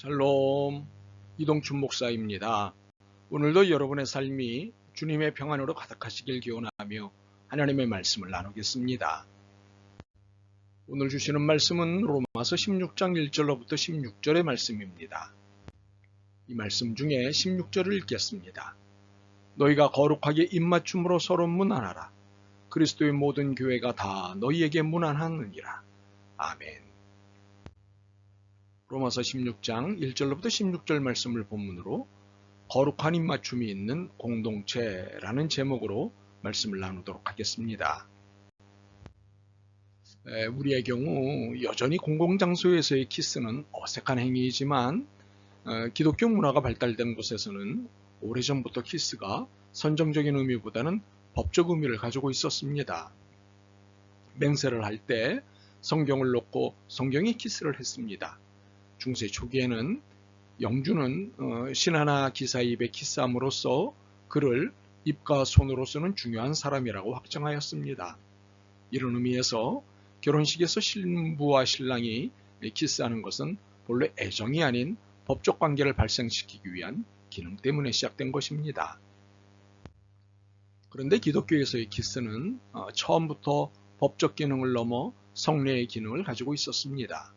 샬롬, 이동춘 목사입니다. 오늘도 여러분의 삶이 주님의 평안으로 가득하시길 기원하며 하나님의 말씀을 나누겠습니다. 오늘 주시는 말씀은 로마서 16장 1절로부터 16절의 말씀입니다. 이 말씀 중에 16절을 읽겠습니다. 너희가 거룩하게 입맞춤으로 서로 문안하라. 그리스도의 모든 교회가 다 너희에게 문안하느니라. 아멘. 로마서 16장 1절로부터 16절 말씀을 본문으로 거룩한 입맞춤이 있는 공동체라는 제목으로 말씀을 나누도록 하겠습니다. 우리의 경우 여전히 공공장소에서의 키스는 어색한 행위이지만 기독교 문화가 발달된 곳에서는 오래전부터 키스가 선정적인 의미보다는 법적 의미를 가지고 있었습니다. 맹세를 할 때 성경을 놓고 성경이 키스를 했습니다. 중세 초기에는 영주는 신하나 기사 입에 키스함으로써 그를 입과 손으로 쓰는 중요한 사람이라고 확정하였습니다. 이런 의미에서 결혼식에서 신부와 신랑이 키스하는 것은 본래 애정이 아닌 법적 관계를 발생시키기 위한 기능 때문에 시작된 것입니다. 그런데 기독교에서의 키스는 처음부터 법적 기능을 넘어 성례의 기능을 가지고 있었습니다.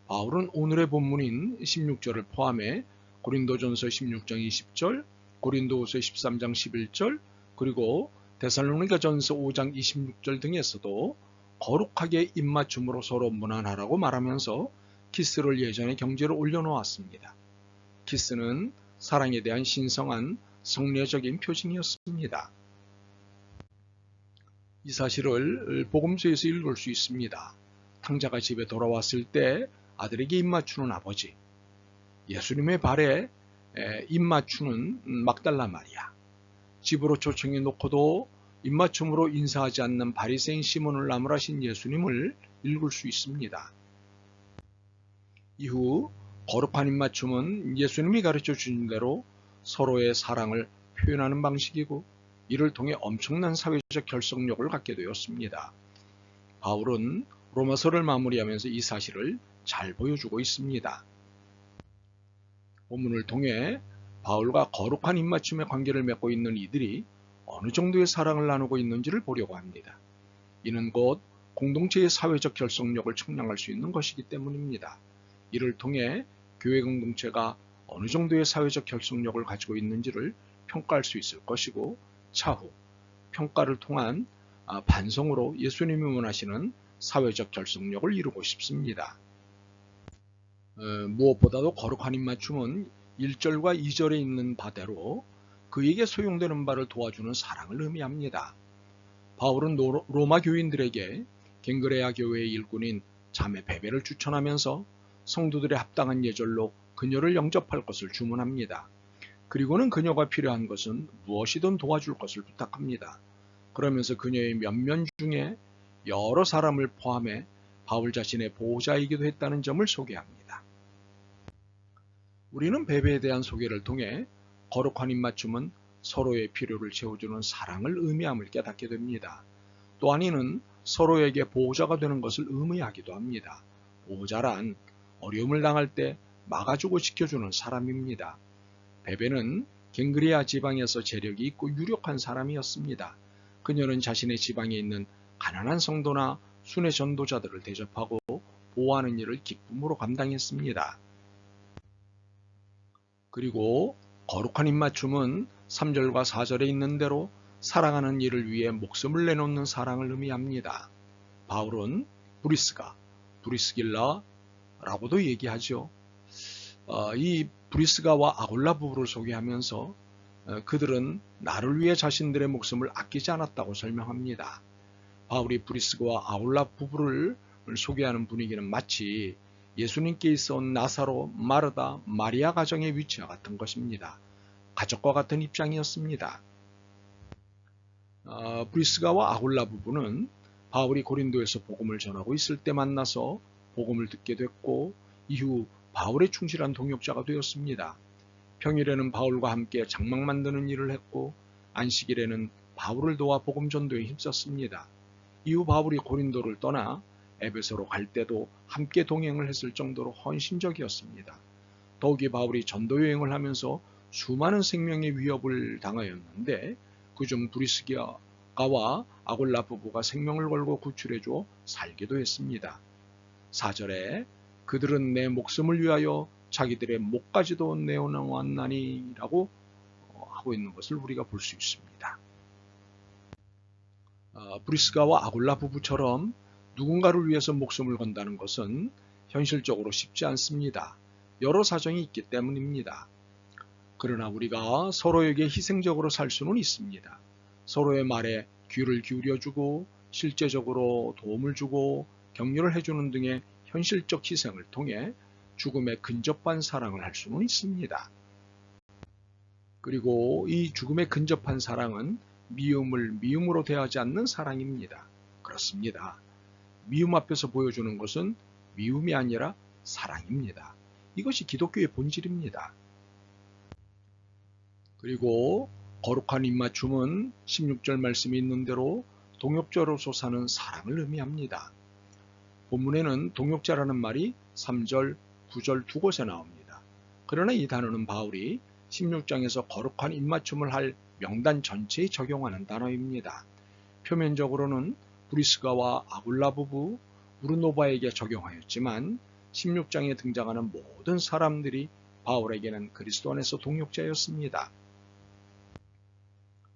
바울은 오늘의 본문인 16절을 포함해 고린도전서 16장 20절, 고린도후서 13장 11절, 그리고 데살로니가전서 5장 26절 등에서도 거룩하게 입맞춤으로 서로 문안하라고 말하면서 키스를 예전의 경지로 올려놓았습니다. 키스는 사랑에 대한 신성한 성례적인 표징이었습니다. 이 사실을 복음서에서 읽을 수 있습니다. 탕자가 집에 돌아왔을 때 아들에게 입맞추는 아버지, 예수님의 발에 입맞추는 막달라 마리아, 집으로 초청해 놓고도 입맞춤으로 인사하지 않는 바리새인 시몬을 나무라신 예수님을 읽을 수 있습니다. 이후 거룩한 입맞춤은 예수님이 가르쳐 주신 대로 서로의 사랑을 표현하는 방식이고 이를 통해 엄청난 사회적 결속력을 갖게 되었습니다. 바울은 로마서를 마무리하면서 이 사실을 잘 보여주고 있습니다. 본문을 통해 바울과 거룩한 입맞춤의 관계를 맺고 있는 이들이 어느 정도의 사랑을 나누고 있는지를 보려고 합니다. 이는 곧 공동체의 사회적 결속력을 측량할 수 있는 것이기 때문입니다. 이를 통해 교회 공동체가 어느 정도의 사회적 결속력을 가지고 있는지를 평가할 수 있을 것이고 차후 평가를 통한 반성으로 예수님이 원하시는 사회적 결속력을 이루고 싶습니다. 무엇보다도 거룩한 입맞춤은 1절과 2절에 있는 바대로 그에게 소용되는 바를 도와주는 사랑을 의미합니다. 바울은 로마 교인들에게 갱그레아 교회의 일꾼인 자매 베베를 추천하면서 성도들의 합당한 예절로 그녀를 영접할 것을 주문합니다. 그리고는 그녀가 필요한 것은 무엇이든 도와줄 것을 부탁합니다. 그러면서 그녀의 면면 중에 여러 사람을 포함해 바울 자신의 보호자이기도 했다는 점을 소개합니다. 우리는 베베에 대한 소개를 통해 거룩한 입맞춤은 서로의 필요를 채워주는 사랑을 의미함을 깨닫게 됩니다. 또한 이는 서로에게 보호자가 되는 것을 의미하기도 합니다. 보호자란 어려움을 당할 때 막아주고 지켜주는 사람입니다. 베베는 갱그리아 지방에서 재력이 있고 유력한 사람이었습니다. 그녀는 자신의 지방에 있는 가난한 성도나 순회 전도자들을 대접하고 보호하는 일을 기쁨으로 감당했습니다. 그리고 거룩한 입맞춤은 3절과 4절에 있는 대로 사랑하는 이를 위해 목숨을 내놓는 사랑을 의미합니다. 바울은 브리스길라라고도 얘기하죠. 이 브리스가와 아굴라 부부를 소개하면서 그들은 나를 위해 자신들의 목숨을 아끼지 않았다고 설명합니다. 바울이 브리스가와 아굴라 부부를 소개하는 분위기는 마치 예수님께 있어온 나사로, 마르다, 마리아 가정의 위치와 같은 것입니다. 가족과 같은 입장이었습니다. 브리스가와 아굴라 부부는 바울이 고린도에서 복음을 전하고 있을 때 만나서 복음을 듣게 됐고 이후 바울의 충실한 동역자가 되었습니다. 평일에는 바울과 함께 장막 만드는 일을 했고 안식일에는 바울을 도와 복음 전도에 힘썼습니다. 이후 바울이 고린도를 떠나 에베소로 갈 때도 함께 동행을 했을 정도로 헌신적이었습니다. 더욱이 바울이 전도 여행을 하면서 수많은 생명의 위협을 당하였는데 그중 브리스가와 아굴라 부부가 생명을 걸고 구출해줘 살기도 했습니다. 4절에 그들은 내 목숨을 위하여 자기들의 목까지도 내어놓았나니 라고 하고 있는 것을 우리가 볼 수 있습니다. 브리스가와 아굴라 부부처럼 누군가를 위해서 목숨을 건다는 것은 현실적으로 쉽지 않습니다. 여러 사정이 있기 때문입니다. 그러나 우리가 서로에게 희생적으로 살 수는 있습니다. 서로의 말에 귀를 기울여주고 실제적으로 도움을 주고 격려를 해주는 등의 현실적 희생을 통해 죽음에 근접한 사랑을 할 수는 있습니다. 그리고 이 죽음에 근접한 사랑은 미움을 미움으로 대하지 않는 사랑입니다. 그렇습니다. 미움 앞에서 보여주는 것은 미움이 아니라 사랑입니다. 이것이 기독교의 본질입니다. 그리고 거룩한 입맞춤은 16절 말씀이 있는 대로 동역자로서 사는 사랑을 의미합니다. 본문에는 동역자라는 말이 3절, 9절 두 곳에 나옵니다. 그러나 이 단어는 바울이 16장에서 거룩한 입맞춤을 할 명단 전체에 적용하는 단어입니다. 표면적으로는 브리스가와 아굴라 부부, 우르노바에게 적용하였지만 16장에 등장하는 모든 사람들이 바울에게는 그리스도 안에서 동역자였습니다.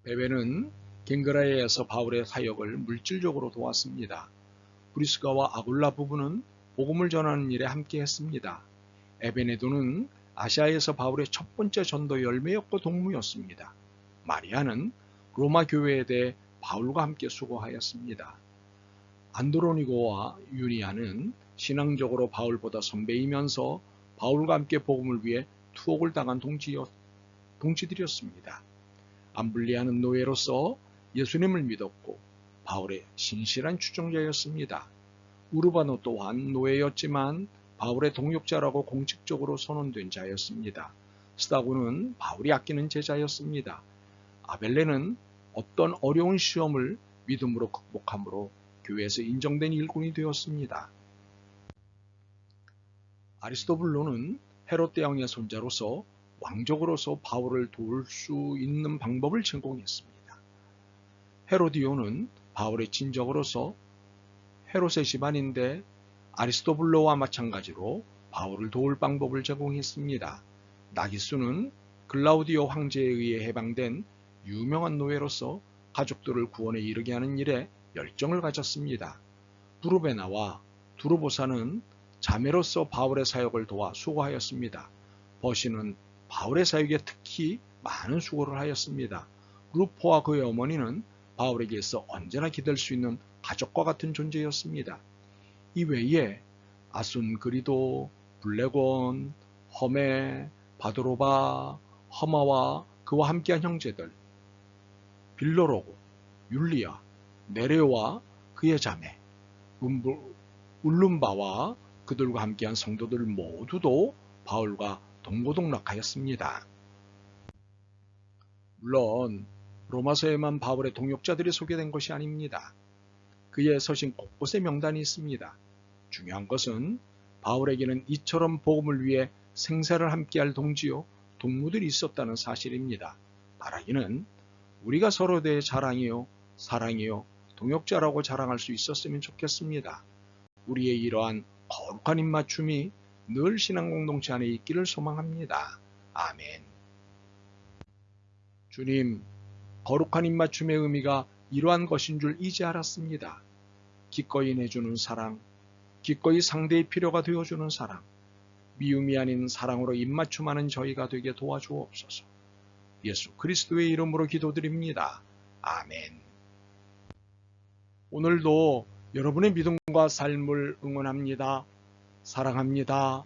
베베는 갱그라에서 바울의 사역을 물질적으로 도왔습니다. 브리스가와 아굴라 부부는 복음을 전하는 일에 함께 했습니다. 에베네도는 아시아에서 바울의 첫 번째 전도 열매였고 동무였습니다. 마리아는 로마 교회에 대해 바울과 함께 수고하였습니다. 안드로니고와 유니아는 신앙적으로 바울보다 선배이면서 바울과 함께 복음을 위해 투옥을 당한 동지들이었습니다. 암블리아는 노예로서 예수님을 믿었고 바울의 신실한 추종자였습니다. 우르바노 또한 노예였지만 바울의 동역자라고 공식적으로 선언된 자였습니다. 스다고는 바울이 아끼는 제자였습니다. 아벨레는 어떤 어려운 시험을 믿음으로 극복함으로 교회에서 인정된 일꾼이 되었습니다. 아리스토블로는 헤롯 대왕의 손자로서 왕족으로서 바울을 도울 수 있는 방법을 제공했습니다. 헤로디오는 바울의 친족으로서 헤롯의 집안인데 아리스토블로와 마찬가지로 바울을 도울 방법을 제공했습니다. 나기수는 글라우디오 황제에 의해 해방된 유명한 노예로서 가족들을 구원에 이르게 하는 일에 열정을 가졌습니다. 부르베나와 두르보사는 자매로서 바울의 사역을 도와 수고하였습니다. 버시는 바울의 사역에 특히 많은 수고를 하였습니다. 루포와 그의 어머니는 바울에게서 언제나 기댈 수 있는 가족과 같은 존재였습니다. 이외에 아순그리도, 블레곤, 허메, 바도로바, 허마와 그와 함께한 형제들, 빌로로고, 율리아, 네레오와 그의 자매, 울룸바와 그들과 함께한 성도들 모두도 바울과 동고동락하였습니다. 물론 로마서에만 바울의 동역자들이 소개된 것이 아닙니다. 그의 서신 곳곳에 명단이 있습니다. 중요한 것은 바울에게는 이처럼 복음을 위해 생사를 함께할 동지요, 동무들이 있었다는 사실입니다. 말하기는 우리가 서로 대해 자랑이요, 사랑이요, 동역자라고 자랑할 수 있었으면 좋겠습니다. 우리의 이러한 거룩한 입맞춤이 늘 신앙 공동체 안에 있기를 소망합니다. 아멘. 주님, 거룩한 입맞춤의 의미가 이러한 것인 줄 이제 알았습니다. 기꺼이 내주는 사랑, 기꺼이 상대의 필요가 되어주는 사랑, 미움이 아닌 사랑으로 입맞춤하는 저희가 되게 도와주옵소서. 예수 그리스도의 이름으로 기도드립니다. 아멘. 오늘도 여러분의 믿음과 삶을 응원합니다. 사랑합니다.